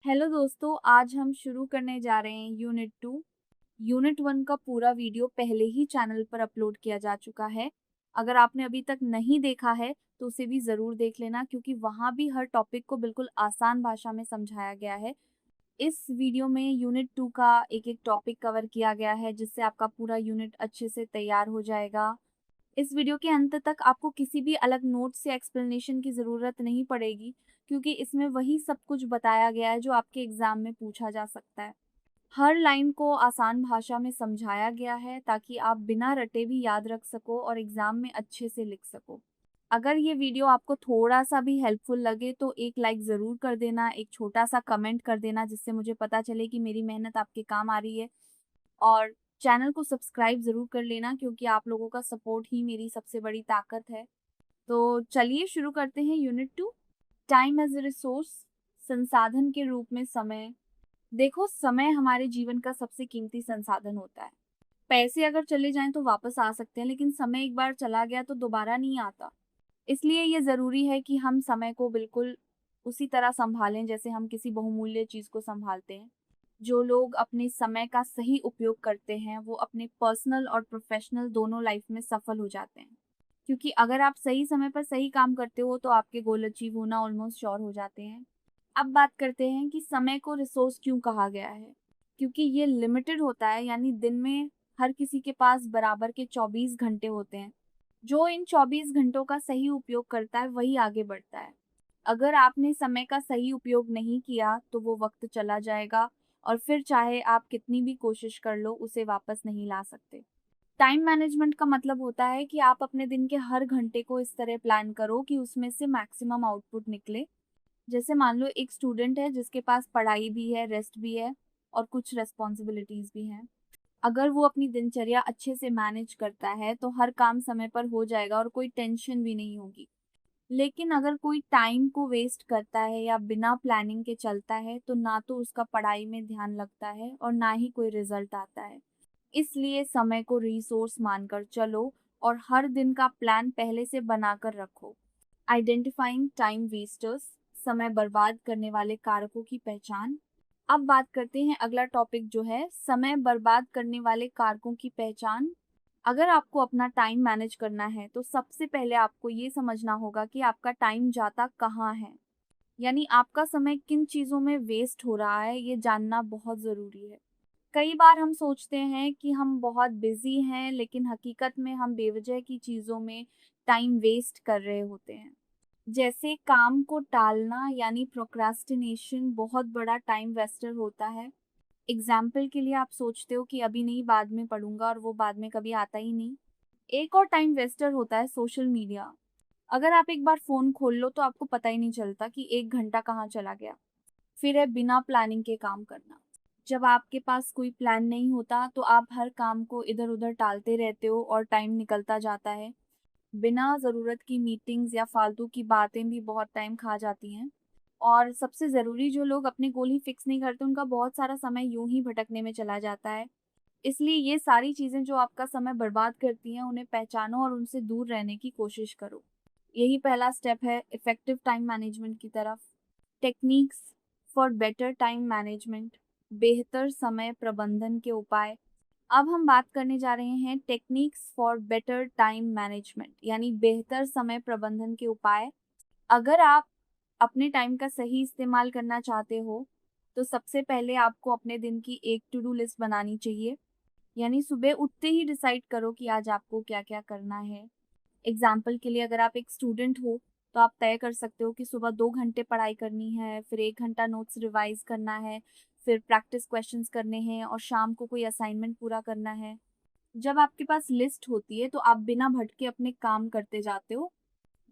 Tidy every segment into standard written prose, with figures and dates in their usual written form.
Hello दोस्तों, आज हम शुरू करने जा रहे हैं यूनिट 2। यूनिट 1 का पूरा वीडियो पहले ही चैनल पर अपलोड किया जा चुका है। अगर आपने अभी तक नहीं देखा है तो उसे भी ज़रूर देख लेना, क्योंकि वहाँ भी हर टॉपिक को बिल्कुल आसान भाषा में समझाया गया है। इस वीडियो में यूनिट 2 का एक एक टॉपिक कवर किया गया है, जिससे आपका पूरा यूनिट अच्छे से तैयार हो जाएगा। इस वीडियो के अंत तक आपको किसी भी अलग नोट्स या एक्सप्लेनेशन की ज़रूरत नहीं पड़ेगी, क्योंकि इसमें वही सब कुछ बताया गया है जो आपके एग्ज़ाम में पूछा जा सकता है। हर लाइन को आसान भाषा में समझाया गया है ताकि आप बिना रटे भी याद रख सको और एग्ज़ाम में अच्छे से लिख सको। अगर ये वीडियो आपको थोड़ा सा भी हेल्पफुल लगे तो एक लाइक ज़रूर कर देना, एक छोटा सा कमेंट कर देना, जिससे मुझे पता चले कि मेरी मेहनत आपके काम आ रही है। और चैनल को सब्सक्राइब ज़रूर कर लेना, क्योंकि आप लोगों का सपोर्ट ही मेरी सबसे बड़ी ताकत है। तो चलिए शुरू करते हैं unit 2। Time as a resource, संसाधन के रूप में समय। देखो, समय हमारे जीवन का सबसे कीमती संसाधन होता है। पैसे अगर चले जाएं तो वापस आ सकते हैं, लेकिन समय एक बार चला गया तो दोबारा नहीं आता। इसलिए ये ज़रूरी है कि हम समय को बिल्कुल उसी तरह संभालें जैसे हम किसी बहुमूल्य चीज़ को संभालते हैं। जो लोग अपने समय का सही उपयोग करते हैं वो अपने पर्सनल और प्रोफेशनल दोनों लाइफ में सफल हो जाते हैं, क्योंकि अगर आप सही समय पर सही काम करते हो तो आपके गोल अचीव होना ऑलमोस्ट श्योर हो जाते हैं। अब बात करते हैं कि समय को रिसोर्स क्यों कहा गया है। क्योंकि ये लिमिटेड होता है, यानी दिन में हर किसी के पास बराबर के 24 घंटे होते हैं। जो इन 24 घंटों का सही उपयोग करता है वही आगे बढ़ता है। अगर आपने समय का सही उपयोग नहीं किया तो वो वक्त चला जाएगा, और फिर चाहे आप कितनी भी कोशिश कर लो उसे वापस नहीं ला सकते। टाइम मैनेजमेंट का मतलब होता है कि आप अपने दिन के हर घंटे को इस तरह प्लान करो कि उसमें से मैक्सिमम आउटपुट निकले। जैसे मान लो एक स्टूडेंट है जिसके पास पढ़ाई भी है, रेस्ट भी है और कुछ रेस्पॉन्सिबिलिटीज भी हैं। अगर वो अपनी दिनचर्या अच्छे से मैनेज करता है तो हर काम समय पर हो जाएगा और कोई टेंशन भी नहीं होगी। लेकिन अगर कोई टाइम को वेस्ट करता है या बिना प्लानिंग के चलता है तो ना तो उसका पढ़ाई में ध्यान लगता है और ना ही कोई रिजल्ट आता है। इसलिए समय को रिसोर्स मानकर चलो और हर दिन का प्लान पहले से बनाकर रखो। आइडेंटिफाइंग टाइम वेस्टर्स, समय बर्बाद करने वाले कारकों की पहचान। अब बात करते हैं अगला टॉपिक जो है समय बर्बाद करने वाले कारकों की पहचान। अगर आपको अपना टाइम मैनेज करना है तो सबसे पहले आपको ये समझना होगा कि आपका टाइम जाता कहाँ है, यानी आपका समय किन चीज़ों में वेस्ट हो रहा है, ये जानना बहुत ज़रूरी है। कई बार हम सोचते हैं कि हम बहुत बिजी हैं, लेकिन हकीकत में हम बेवजह की चीज़ों में टाइम वेस्ट कर रहे होते हैं। जैसे काम को टालना, यानी प्रोक्रास्टिनेशन बहुत बड़ा टाइम वेस्टर होता है। एग्जाम्पल के लिए आप सोचते हो कि अभी नहीं, बाद में पढ़ूंगा, और वो बाद में कभी आता ही नहीं। एक और टाइम वेस्टर होता है सोशल मीडिया। अगर आप एक बार फ़ोन खोल लो तो आपको पता ही नहीं चलता कि 1 घंटा कहाँ चला गया। फिर है बिना प्लानिंग के काम करना। जब आपके पास कोई प्लान नहीं होता तो आप हर काम को इधर उधर टालते रहते हो और टाइम निकलता जाता है। बिना ज़रूरत की मीटिंग्स या फालतू की बातें भी बहुत टाइम खा जाती हैं। और सबसे ज़रूरी, जो लोग अपने गोल ही फिक्स नहीं करते उनका बहुत सारा समय यूं ही भटकने में चला जाता है। इसलिए ये सारी चीज़ें जो आपका समय बर्बाद करती हैं उन्हें पहचानो और उनसे दूर रहने की कोशिश करो। यही पहला स्टेप है इफ़ेक्टिव टाइम मैनेजमेंट की तरफ। Techniques for better time management, बेहतर समय प्रबंधन के उपाय। अब हम बात करने जा रहे हैं techniques for better time management, यानी बेहतर समय प्रबंधन के उपाय। अगर आप अपने टाइम का सही इस्तेमाल करना चाहते हो तो सबसे पहले आपको अपने दिन की एक टू डू लिस्ट बनानी चाहिए। यानी सुबह उठते ही डिसाइड करो कि आज आपको क्या क्या करना है। एग्जाम्पल के लिए, अगर आप एक स्टूडेंट हो तो आप तय कर सकते हो कि सुबह 2 घंटे पढ़ाई करनी है, फिर 1 घंटा नोट्स रिवाइज करना है, फिर प्रैक्टिस क्वेश्चंस करने हैं और शाम को कोई असाइनमेंट पूरा करना है। जब आपके पास लिस्ट होती है तो आप बिना भटके अपने काम करते जाते हो।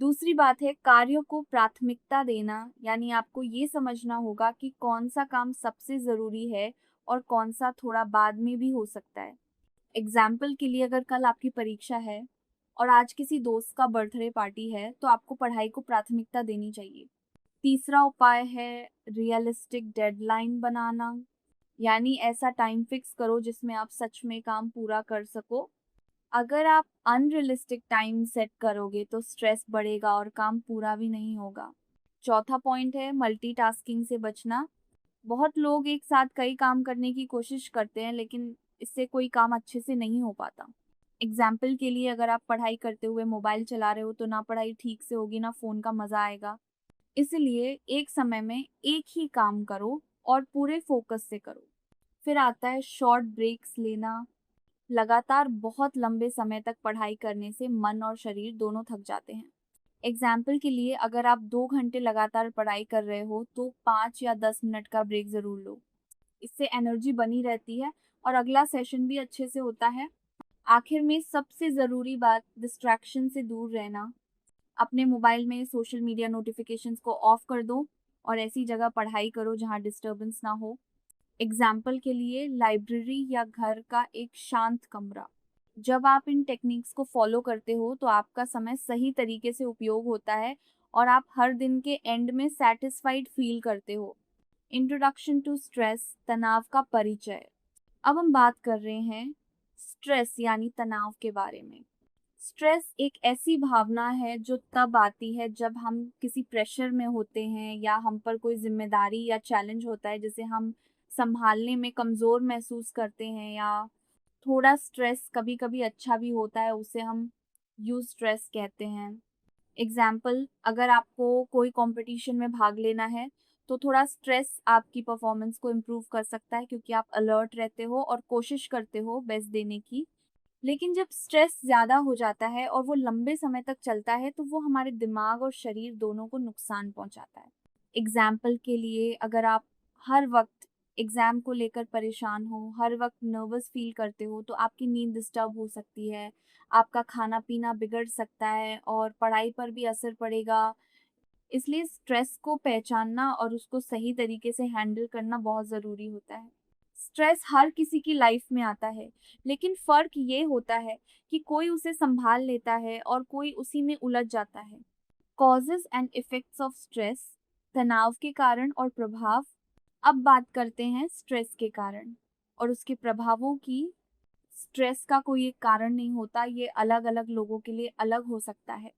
दूसरी बात है कार्यों को प्राथमिकता देना, यानी आपको ये समझना होगा कि कौन सा काम सबसे ज़रूरी है और कौन सा थोड़ा बाद में भी हो सकता है। एग्जाम्पल के लिए, अगर कल आपकी परीक्षा है और आज किसी दोस्त का बर्थडे पार्टी है तो आपको पढ़ाई को प्राथमिकता देनी चाहिए। तीसरा उपाय है रियलिस्टिक डेडलाइन बनाना, यानी ऐसा टाइम फिक्स करो जिसमें आप सच में काम पूरा कर सको। अगर आप अनरियलिस्टिक टाइम सेट करोगे तो स्ट्रेस बढ़ेगा और काम पूरा भी नहीं होगा। चौथा पॉइंट है मल्टीटास्किंग से बचना, बहुत लोग एक साथ कई काम करने की कोशिश करते हैं, लेकिन इससे कोई काम अच्छे से नहीं हो पाता। एग्जाम्पल के लिए, अगर आप पढ़ाई करते हुए मोबाइल चला रहे हो तो ना पढ़ाई ठीक से होगी, ना फ़ोन का मज़ा आएगा। इसलिए एक समय में एक ही काम करो और पूरे फोकस से करो। फिर आता है शॉर्ट ब्रेक्स लेना। लगातार बहुत लंबे समय तक पढ़ाई करने से मन और शरीर दोनों थक जाते हैं। एग्जाम्पल के लिए, अगर आप 2 घंटे लगातार पढ़ाई कर रहे हो तो 5 या 10 मिनट का ब्रेक ज़रूर लो। इससे एनर्जी बनी रहती है और अगला सेशन भी अच्छे से होता है। आखिर में सबसे ज़रूरी बात, डिस्ट्रैक्शन से दूर रहना। अपने मोबाइल में सोशल मीडिया नोटिफिकेशंस को ऑफ कर दो और ऐसी जगह पढ़ाई करो जहाँ डिस्टर्बेंस ना हो। एग्जाम्पल के लिए, लाइब्रेरी या घर का एक शांत कमरा। जब आप इन टेक्निक्स को फॉलो करते हो तो आपका समय सही तरीके से उपयोग होता है और आप हर दिन के एंड में सेटिस्फाइड फील करते हो। इंट्रोडक्शन टू स्ट्रेस, तनाव का परिचय। अब हम बात कर रहे हैं स्ट्रेस यानी तनाव के बारे में। स्ट्रेस एक ऐसी भावना है जो तब आती है जब हम किसी प्रेशर में होते हैं या हम पर कोई जिम्मेदारी या चैलेंज होता है जिसे हम संभालने में कमज़ोर महसूस करते हैं, या थोड़ा स्ट्रेस कभी कभी अच्छा भी होता है, उसे हम यूज स्ट्रेस कहते हैं। एग्जाम्पल, अगर आपको कोई कंपटीशन में भाग लेना है तो थोड़ा स्ट्रेस आपकी परफॉर्मेंस को इम्प्रूव कर सकता है, क्योंकि आप अलर्ट रहते हो और कोशिश करते हो बेस्ट देने की। लेकिन जब स्ट्रेस ज़्यादा हो जाता है और वो लंबे समय तक चलता है तो वो हमारे दिमाग और शरीर दोनों को नुकसान पहुंचाता है। एग्जाम्पल के लिए, अगर आप हर वक्त एग्ज़ाम को लेकर परेशान हो, हर वक्त नर्वस फील करते हो, तो आपकी नींद डिस्टर्ब हो सकती है, आपका खाना पीना बिगड़ सकता है और पढ़ाई पर भी असर पड़ेगा। इसलिए स्ट्रेस को पहचानना और उसको सही तरीके से हैंडल करना बहुत ज़रूरी होता है। स्ट्रेस हर किसी की लाइफ में आता है, लेकिन फ़र्क ये होता है कि कोई उसे संभाल लेता है और कोई उसी में उलझ जाता है। Causes and effects of stress, तनाव के कारण और प्रभाव। अब बात करते हैं स्ट्रेस के कारण और उसके प्रभावों की। स्ट्रेस का कोई एक कारण नहीं होता, ये अलग-अलग लोगों के लिए अलग हो सकता है।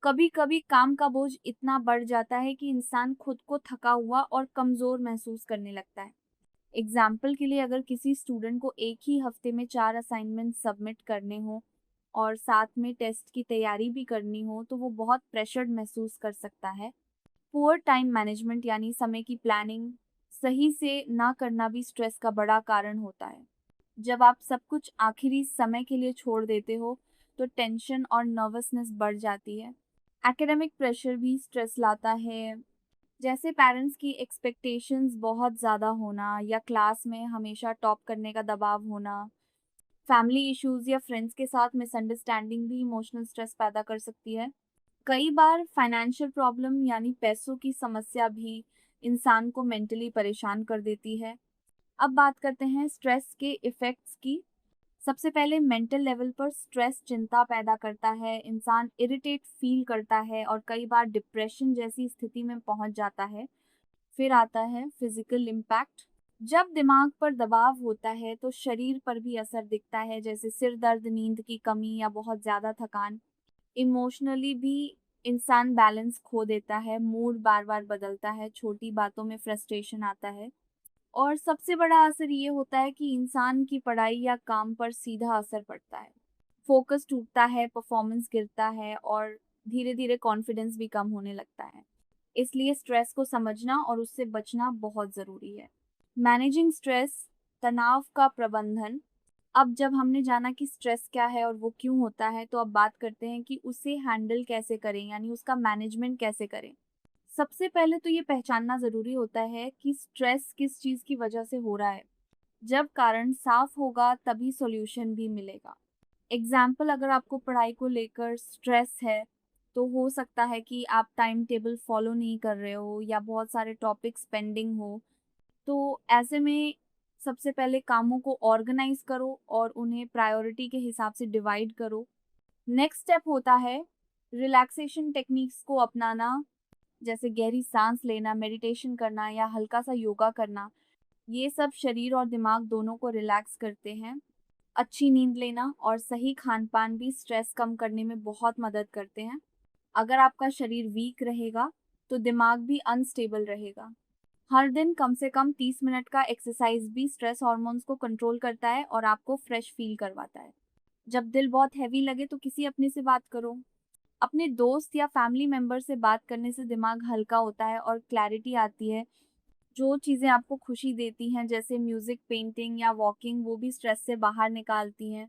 कभी-कभी काम का बोझ इतना बढ़ जाता है कि इंसान खुद को थका हुआ और कमज़ोर महसूस करने लगता है। एग्जाम्पल के लिए, अगर किसी स्टूडेंट को एक ही हफ्ते में 4 असाइनमेंट सबमिट करने हो और साथ में टेस्ट की तैयारी भी करनी हो तो वो बहुत प्रेशर्ड महसूस कर सकता है। पुअर टाइम मैनेजमेंट यानी समय की प्लानिंग सही से ना करना भी स्ट्रेस का बड़ा कारण होता है। जब आप सब कुछ आखिरी समय के लिए छोड़ देते हो तो टेंशन और नर्वसनेस बढ़ जाती है। एकेडमिक प्रेशर भी स्ट्रेस लाता है, जैसे पेरेंट्स की एक्सपेक्टेशंस बहुत ज़्यादा होना या क्लास में हमेशा टॉप करने का दबाव होना। फैमिली इश्यूज या फ्रेंड्स के साथ मिसअंडरस्टैंडिंग भी इमोशनल स्ट्रेस पैदा कर सकती है। कई बार फाइनेंशियल प्रॉब्लम यानी पैसों की समस्या भी इंसान को मेंटली परेशान कर देती है। अब बात करते हैं स्ट्रेस के इफ़ेक्ट्स की। सबसे पहले मेंटल लेवल पर स्ट्रेस चिंता पैदा करता है, इंसान इरिटेट फील करता है और कई बार डिप्रेशन जैसी स्थिति में पहुंच जाता है। फिर आता है फिजिकल इम्पैक्ट। जब दिमाग पर दबाव होता है तो शरीर पर भी असर दिखता है, जैसे सिर दर्द, नींद की कमी या बहुत ज़्यादा थकान। इमोशनली भी इंसान बैलेंस खो देता है, मूड बार बार बदलता है, छोटी बातों में फ्रस्ट्रेशन आता है। और सबसे बड़ा असर ये होता है कि इंसान की पढ़ाई या काम पर सीधा असर पड़ता है। फोकस टूटता है, परफॉर्मेंस गिरता है और धीरे धीरे कॉन्फिडेंस भी कम होने लगता है। इसलिए स्ट्रेस को समझना और उससे बचना बहुत ज़रूरी है। मैनेजिंग स्ट्रेस, तनाव का प्रबंधन। अब जब हमने जाना कि स्ट्रेस क्या है और वो क्यों होता है, तो अब बात करते हैं कि उसे हैंडल कैसे करें, यानी उसका मैनेजमेंट कैसे करें। सबसे पहले तो ये पहचानना ज़रूरी होता है कि स्ट्रेस किस चीज़ की वजह से हो रहा है। जब कारण साफ होगा तभी सॉल्यूशन भी मिलेगा। एग्जाम्पल, अगर आपको पढ़ाई को लेकर स्ट्रेस है तो हो सकता है कि आप टाइम टेबल फॉलो नहीं कर रहे हो या बहुत सारे टॉपिक्स पेंडिंग हो। तो ऐसे में सबसे पहले कामों को ऑर्गेनाइज करो और उन्हें प्रायोरिटी के हिसाब से डिवाइड करो। नेक्स्ट स्टेप होता है रिलैक्सेशन टेक्निक्स को अपनाना, जैसे गहरी सांस लेना, मेडिटेशन करना या हल्का सा योगा करना। ये सब शरीर और दिमाग दोनों को रिलैक्स करते हैं। अच्छी नींद लेना और सही खान-पान भी स्ट्रेस कम करने में बहुत मदद करते हैं। अगर आपका शरीर वीक रहेगा, तो दिमाग भी अनस्टेबल रहेगा। हर दिन कम से कम 30 मिनट का एक्सरसाइज भी स्ट्रेस हार्मोन्स को कंट्रोल करता है और आपको फ्रेश फील करवाता है। जब दिल बहुत हैवी लगे तो किसी अपने से बात करो। अपने दोस्त या फैमिली मेंबर से बात करने से दिमाग हल्का होता है और क्लैरिटी आती है। जो चीज़ें आपको खुशी देती हैं जैसे म्यूज़िक, पेंटिंग या वॉकिंग, वो भी स्ट्रेस से बाहर निकालती हैं।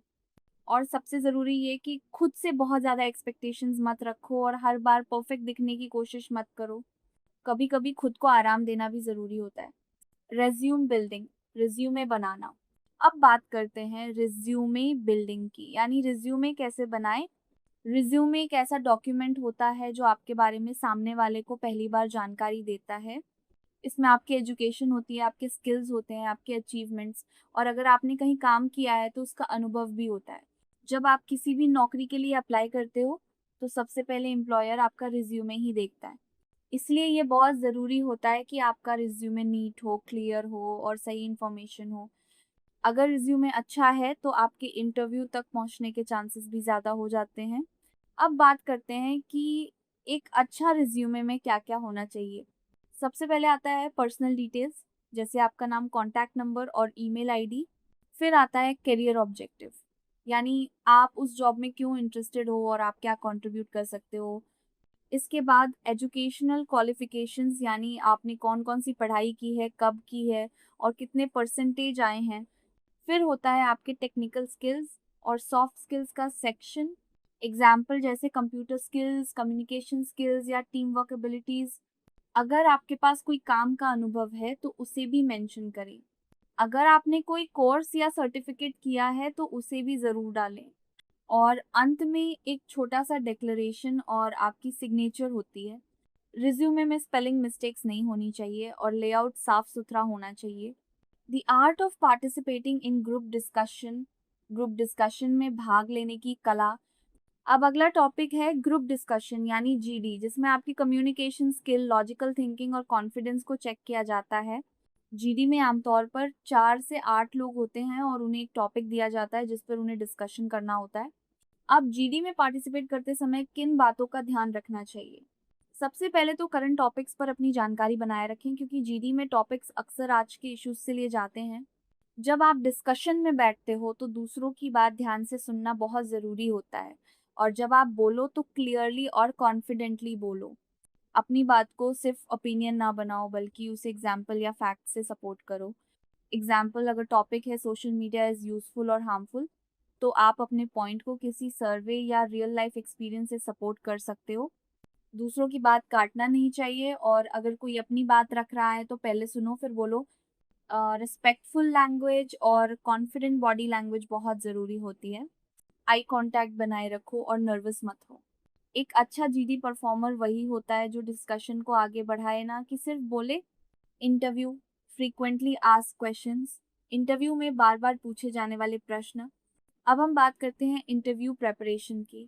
और सबसे ज़रूरी ये कि खुद से बहुत ज़्यादा एक्सपेक्टेशंस मत रखो और हर बार परफेक्ट दिखने की कोशिश मत करो। कभी-कभी खुद को आराम देना भी ज़रूरी होता है। रेज़्यूम बिल्डिंग, रिज़्यूमे बनाना। अब बात करते हैं रिज़्यूमे बिल्डिंग की, यानी रिज़्यूमे कैसे बनाएँ। रिज़्यूमे एक ऐसा डॉक्यूमेंट होता है जो आपके बारे में सामने वाले को पहली बार जानकारी देता है। इसमें आपकी एजुकेशन होती है, आपके स्किल्स होते हैं, आपके अचीवमेंट्स, और अगर आपने कहीं काम किया है तो उसका अनुभव भी होता है। जब आप किसी भी नौकरी के लिए अप्लाई करते हो, तो सबसे पहले एम्प्लॉयर आपका रिज़्यूमे ही देखता है। इसलिए ये बहुत ज़रूरी होता है कि आपका रिज़्यूमे नीट हो, क्लियर हो और सही इन्फॉर्मेशन हो। अगर रिज़्यूमे अच्छा है तो आपके इंटरव्यू तक पहुँचने के चांसेस भी ज़्यादा हो जाते हैं। अब बात करते हैं कि एक अच्छा रिज़्यूमे में क्या-क्या होना चाहिए। सबसे पहले आता है पर्सनल डिटेल्स, जैसे आपका नाम, कॉन्टैक्ट नंबर और ईमेल आईडी। फिर आता है करियर ऑब्जेक्टिव, यानी आप उस जॉब में क्यों इंटरेस्टेड हो और आप क्या कंट्रीब्यूट कर सकते हो। इसके बाद एजुकेशनल क्वालिफ़िकेशंस, यानी आपने कौन-कौन सी पढ़ाई की है, कब की है और कितने परसेंटेज आए हैं। फिर होता है आपके टेक्निकल स्किल्स और सॉफ्ट स्किल्स का सेक्शन। एग्जाम्पल जैसे कंप्यूटर स्किल्स, कम्युनिकेशन स्किल्स या टीम वर्क एबिलिटीज़। अगर आपके पास कोई काम का अनुभव है तो उसे भी मेंशन करें। अगर आपने कोई कोर्स या सर्टिफिकेट किया है तो उसे भी ज़रूर डालें। और अंत में एक छोटा-सा डिक्लेरेशन और आपकी सिग्नेचर होती है। रिज्यूमे में स्पेलिंग मिस्टेक्स नहीं होनी चाहिए और लेआउट साफ-सुथरा होना चाहिए। The art of participating in group discussion में भाग लेने की कला। अब अगला टॉपिक है ग्रुप डिस्कशन यानी जीडी, जिसमें आपकी कम्युनिकेशन स्किल, लॉजिकल थिंकिंग और कॉन्फिडेंस को चेक किया जाता है। जीडी में आमतौर पर 4 से 8 लोग होते हैं और उन्हें एक टॉपिक दिया जाता है जिस पर उन्हें डिस्कशन करना होता है। अब जीडी में पार्टिसिपेट करते समय किन बातों का ध्यान रखना चाहिए? सबसे पहले तो करंट टॉपिक्स पर अपनी जानकारी बनाए रखें, क्योंकि जीडी में टॉपिक्स अक्सर आज के इश्यूज से लिए जाते हैं। जब आप डिस्कशन में बैठते हो तो दूसरों की बात ध्यान से सुनना बहुत ज़रूरी होता है, और जब आप बोलो तो क्लियरली और कॉन्फिडेंटली बोलो। अपनी बात को सिर्फ ओपिनियन ना बनाओ, बल्कि उसे एग्जाम्पल या फैक्ट से सपोर्ट करो। एग्जाम्पल, अगर टॉपिक है सोशल मीडिया इज़ यूजफुल और हार्मफुल, तो आप अपने पॉइंट को किसी सर्वे या रियल लाइफ एक्सपीरियंस से सपोर्ट कर सकते हो। दूसरों की बात काटना नहीं चाहिए, और अगर कोई अपनी बात रख रहा है तो पहले सुनो फिर बोलो। रिस्पेक्टफुल लैंग्वेज और कॉन्फिडेंट बॉडी लैंग्वेज बहुत ज़रूरी होती है। आई कांटेक्ट बनाए रखो और नर्वस मत हो। एक अच्छा जीडी परफॉर्मर वही होता है जो डिस्कशन को आगे बढ़ाए, ना कि सिर्फ बोले। Interview, frequently asked questions, interview में बार बार पूछे जाने वाले प्रश्न। अब हम बात करते हैं इंटरव्यू प्रेपरेशन की।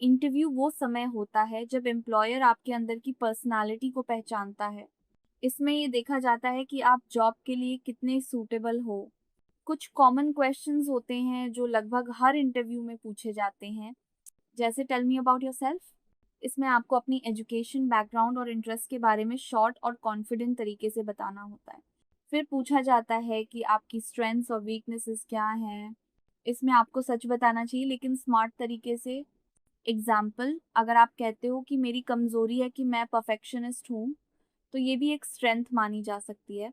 इंटरव्यू वो समय होता है जब एम्प्लॉयर आपके अंदर की पर्सनालिटी को पहचानता है। इसमें ये देखा जाता है कि आप जॉब के लिए कितने सूटेबल हो। कुछ कॉमन क्वेश्चंस होते हैं जो लगभग हर इंटरव्यू में पूछे जाते हैं, जैसे टेल मी अबाउट योरसेल्फ। इसमें आपको अपनी एजुकेशन, बैकग्राउंड और इंटरेस्ट के बारे में शॉर्ट और कॉन्फिडेंट तरीके से बताना होता है। फिर पूछा जाता है कि आपकी स्ट्रेंथ्स और वीकनेसेस क्या हैं। इसमें आपको सच बताना चाहिए लेकिन स्मार्ट तरीके से। एग्जाम्पल, अगर आप कहते हो कि मेरी कमज़ोरी है कि मैं परफेक्शनिस्ट हूँ, तो ये भी एक स्ट्रेंथ मानी जा सकती है।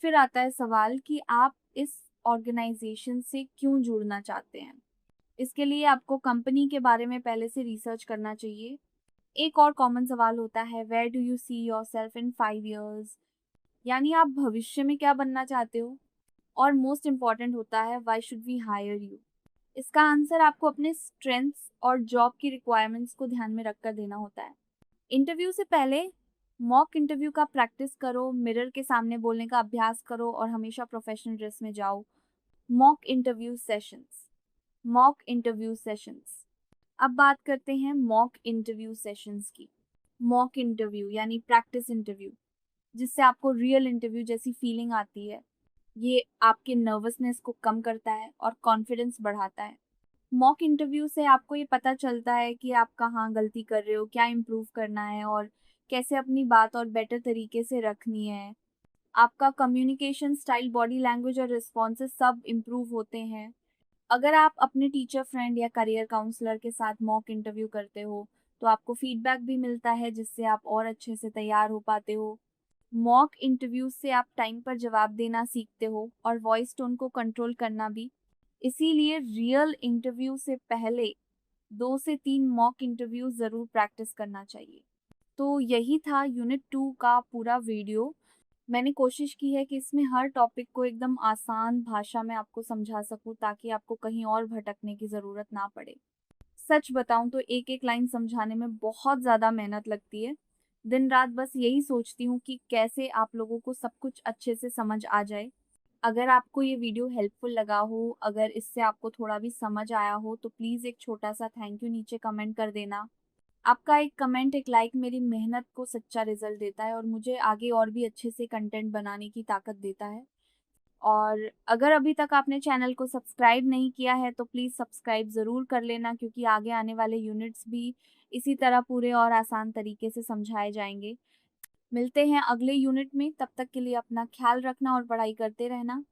फिर आता है सवाल कि आप इस ऑर्गेनाइजेशन से क्यों जुड़ना चाहते हैं। इसके लिए आपको कंपनी के बारे में पहले से रिसर्च करना चाहिए। एक और कॉमन सवाल होता है, where do you see yourself in 5 years, यानी आप भविष्य में क्या बनना चाहते हो। और मोस्ट इम्पॉर्टेंट होता है, why should we hire you. इसका आंसर आपको अपने स्ट्रेंथ्स और जॉब की रिक्वायरमेंट्स को ध्यान में रखकर देना होता है। इंटरव्यू से पहले मॉक इंटरव्यू का प्रैक्टिस करो, मिरर के सामने बोलने का अभ्यास करो और हमेशा प्रोफेशनल ड्रेस में जाओ। Mock interview sessions. Mock interview sessions. अब बात करते हैं मॉक इंटरव्यू सेशंस की। मॉक इंटरव्यू यानी प्रैक्टिस इंटरव्यू, जिससे आपको रियल इंटरव्यू जैसी फीलिंग आती है। ये आपके नर्वसनेस को कम करता है और कॉन्फिडेंस बढ़ाता है। मॉक इंटरव्यू से आपको ये पता चलता है कि आप कहाँ गलती कर रहे हो, क्या इम्प्रूव करना है और कैसे अपनी बात और बेटर तरीके से रखनी है। आपका कम्युनिकेशन स्टाइल, बॉडी लैंग्वेज और रिस्पॉन्सेस सब इम्प्रूव होते हैं। अगर आप अपने टीचर फ्रेंड या करियर काउंसलर के साथ मॉक इंटरव्यू करते हो, तो आपको फीडबैक भी मिलता है जिससे आप और अच्छे से तैयार हो पाते हो। मॉक इंटरव्यू से आप टाइम पर जवाब देना सीखते हो और वॉइस टोन को कंट्रोल करना भी। इसीलिए रियल इंटरव्यू से पहले 2 से 3 मॉक इंटरव्यू ज़रूर प्रैक्टिस करना चाहिए। तो यही था यूनिट 2 का पूरा वीडियो। मैंने कोशिश की है कि इसमें हर टॉपिक को एकदम आसान भाषा में आपको समझा सकूं ताकि आपको कहीं और भटकने की ज़रूरत ना पड़े। सच बताऊं तो एक-एक लाइन समझाने में बहुत ज़्यादा मेहनत लगती है। दिन-रात बस यही सोचती हूँ कि कैसे आप लोगों को सब कुछ अच्छे से समझ आ जाए। अगर आपको ये वीडियो हेल्पफुल लगा हो, अगर इससे आपको थोड़ा भी समझ आया हो, तो प्लीज़ एक छोटा-सा थैंक यू नीचे कमेंट कर देना। आपका एक कमेंट, एक लाइक मेरी मेहनत को सच्चा रिजल्ट देता है और मुझे आगे और भी अच्छे से कंटेंट बनाने की ताकत देता है। और अगर अभी तक आपने चैनल को सब्सक्राइब नहीं किया है तो प्लीज़ सब्सक्राइब ज़रूर कर लेना, क्योंकि आगे आने वाले यूनिट्स भी इसी तरह पूरे और आसान तरीके से समझाए जाएंगे। मिलते हैं अगले यूनिट में, तब तक के लिए अपना ख्याल रखना और पढ़ाई करते रहना।